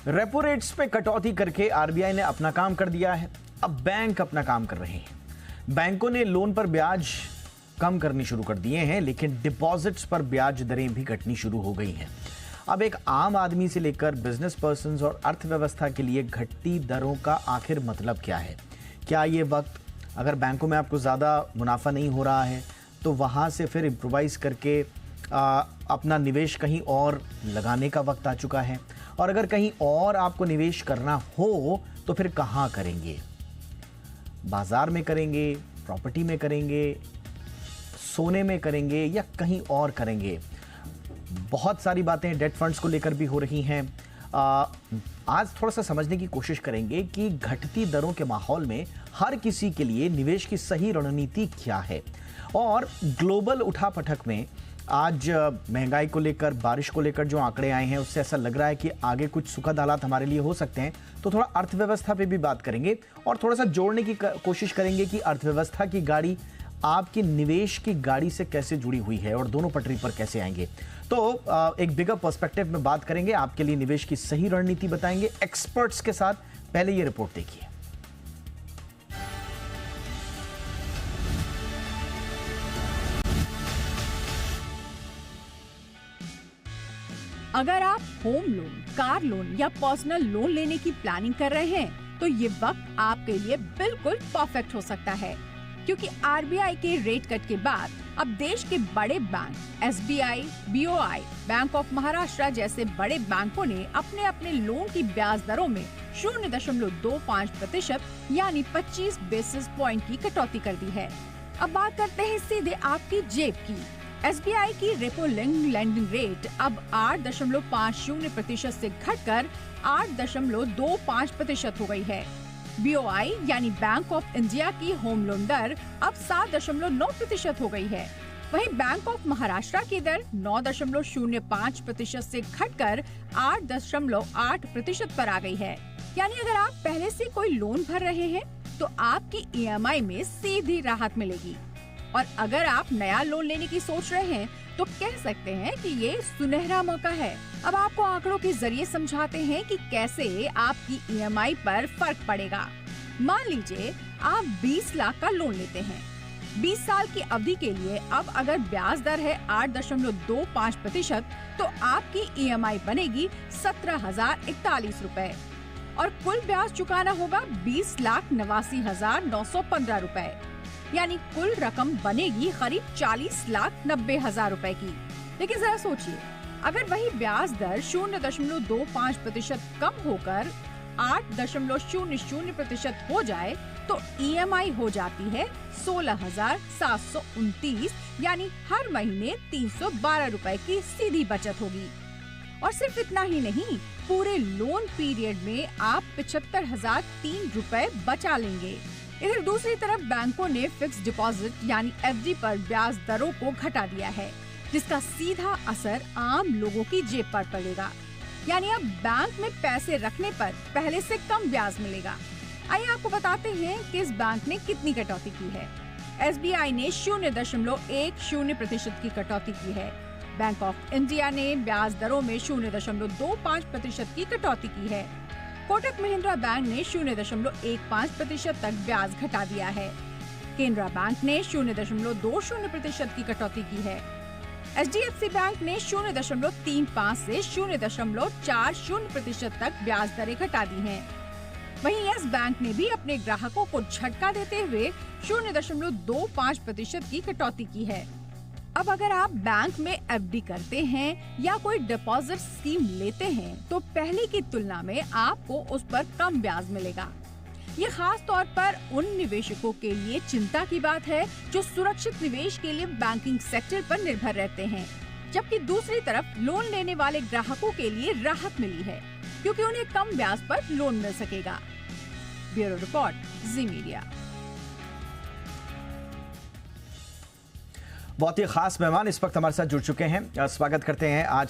Repo rates पे कटौती करके आरबीआई ने अपना काम कर दिया है। अब बैंक अपना काम कर रहे हैं। बैंकों ने लोन पर ब्याज कम करनी शुरू कर दिए हैं, लेकिन डिपॉजिट्स पर ब्याज दरें भी घटनी शुरू हो गई हैं। अब एक आम आदमी से लेकर बिजनेस पर्संस और अर्थव्यवस्था के लिए घटती दरों का आखिर मतलब क्या है? क्या ये वक्त, अगर बैंकों में आपको ज़्यादा मुनाफा नहीं हो रहा है तो वहाँ से फिर इम्प्रोवाइज़ करके अपना निवेश कहीं और लगाने का वक्त आ चुका है? और अगर कहीं और आपको निवेश करना हो तो फिर कहाँ करेंगे? बाजार में करेंगे, प्रॉपर्टी में करेंगे, सोने में करेंगे या कहीं और करेंगे? बहुत सारी बातें डेट फंड्स को लेकर भी हो रही हैं। आज थोड़ा सा समझने की कोशिश करेंगे कि घटती दरों के माहौल में हर किसी के लिए निवेश की सही रणनीति क्या है। और ग्लोबल उठापटक में आज महंगाई को लेकर, बारिश को लेकर जो आंकड़े आए हैं, उससे ऐसा लग रहा है कि आगे कुछ सुखद हालात हमारे लिए हो सकते हैं। तो थोड़ा अर्थव्यवस्था पे भी बात करेंगे और थोड़ा सा जोड़ने की कोशिश करेंगे कि अर्थव्यवस्था की गाड़ी आपकी निवेश की गाड़ी से कैसे जुड़ी हुई है और दोनों पटरी पर कैसे आएंगे। तो एक बिगर पर्सपेक्टिव में बात करेंगे, आपके लिए निवेश की सही रणनीति बताएंगे एक्सपर्ट्स के साथ। पहले ये रिपोर्ट देखिए। अगर आप होम लोन, कार लोन या पर्सनल लोन लेने की प्लानिंग कर रहे हैं तो ये वक्त आपके लिए बिल्कुल परफेक्ट हो सकता है, क्योंकि आरबीआई के रेट कट के बाद अब देश के बड़े bank SBI, BOI, bank of Maharashtra जैसे बड़े बैंकों ने अपने अपने लोन की ब्याज दरों में 0.25% यानी 25 बेसिस पॉइंट की कटौती कर दी है। अब बात करते हैं सीधे आपकी जेब की। एसबीआई की रेपो लिंक्ड लेंडिंग रेट अब 8.50% से घटकर 8.25% हो गई है। बीओआई यानी बैंक ऑफ इंडिया की होम लोन दर अब 7.9% हो गई है। वहीं बैंक ऑफ महाराष्ट्र की दर 9.05% से घटकर 8.8% पर आ गई है। यानी अगर आप पहले से कोई लोन भर रहे हैं तो आपकी ईएमआई में सीधी राहत मिलेगी। और अगर आप नया लोन लेने की सोच रहे हैं तो कह सकते हैं कि ये सुनहरा मौका है। अब आपको आंकड़ों के जरिए समझाते हैं कि कैसे आपकी ईएमआई पर फर्क पड़ेगा। मान लीजिए आप 20 लाख का लोन लेते हैं। 20 साल की अवधि के लिए अब अगर ब्याज दर है 8.25% तो आपकी ईएमआई बनेगी 17,041 रुपए और कुल ब्याज चुकाना होगा 20,89,915 रुपए। यानी कुल रकम बनेगी करीब 40,90,000 रुपए की। लेकिन जरा सोचिए, अगर वही ब्याज दर 0.25% कम होकर 8.00% हो जाए तो ईएमआई हो जाती है 16,729, यानी हर महीने 312 रुपए की सीधी बचत होगी। और सिर्फ इतना ही नहीं, पूरे लोन पीरियड में आप 75,003 रुपए बचा लेंगे। इधर दूसरी तरफ बैंकों ने फिक्स डिपॉजिट यानी एफडी पर ब्याज दरों को घटा दिया है, जिसका सीधा असर आम लोगों की जेब पर पड़ेगा। यानी अब बैंक में पैसे रखने पर पहले से कम ब्याज मिलेगा। आइए आपको बताते हैं कि इस बैंक ने कितनी कटौती की है। एसबीआई ने 0.10% की कटौती की है। बैंक ऑफ इंडिया ने ब्याज दरों में 0.25% की कटौती की है। कोटक महिंद्रा बैंक ने 0.15% तक ब्याज घटा दिया है। केनरा बैंक ने 0.20% की कटौती की है। एचडीएफसी बैंक ने 0.35 से 0.40% तक ब्याज दरें घटा दी हैं। वहीं यस बैंक ने भी अपने ग्राहकों को झटका देते हुए 0.25% की कटौती की है। अब अगर आप बैंक में एफडी करते हैं या कोई डिपॉजिट स्कीम लेते हैं तो पहले की तुलना में आपको उस पर कम ब्याज मिलेगा। ये खास तौर पर उन निवेशकों के लिए चिंता की बात है जो सुरक्षित निवेश के लिए बैंकिंग सेक्टर पर निर्भर रहते हैं, जबकि दूसरी तरफ लोन लेने वाले ग्राहकों के लिए राहत मिली है, क्योंकि उन्हें कम ब्याज पर लोन मिल सकेगा। ब्यूरो रिपोर्ट, जी मीडिया। बहुत ही खास मेहमान इस वक्त हमारे साथ जुड़ चुके हैं। स्वागत करते हैं आज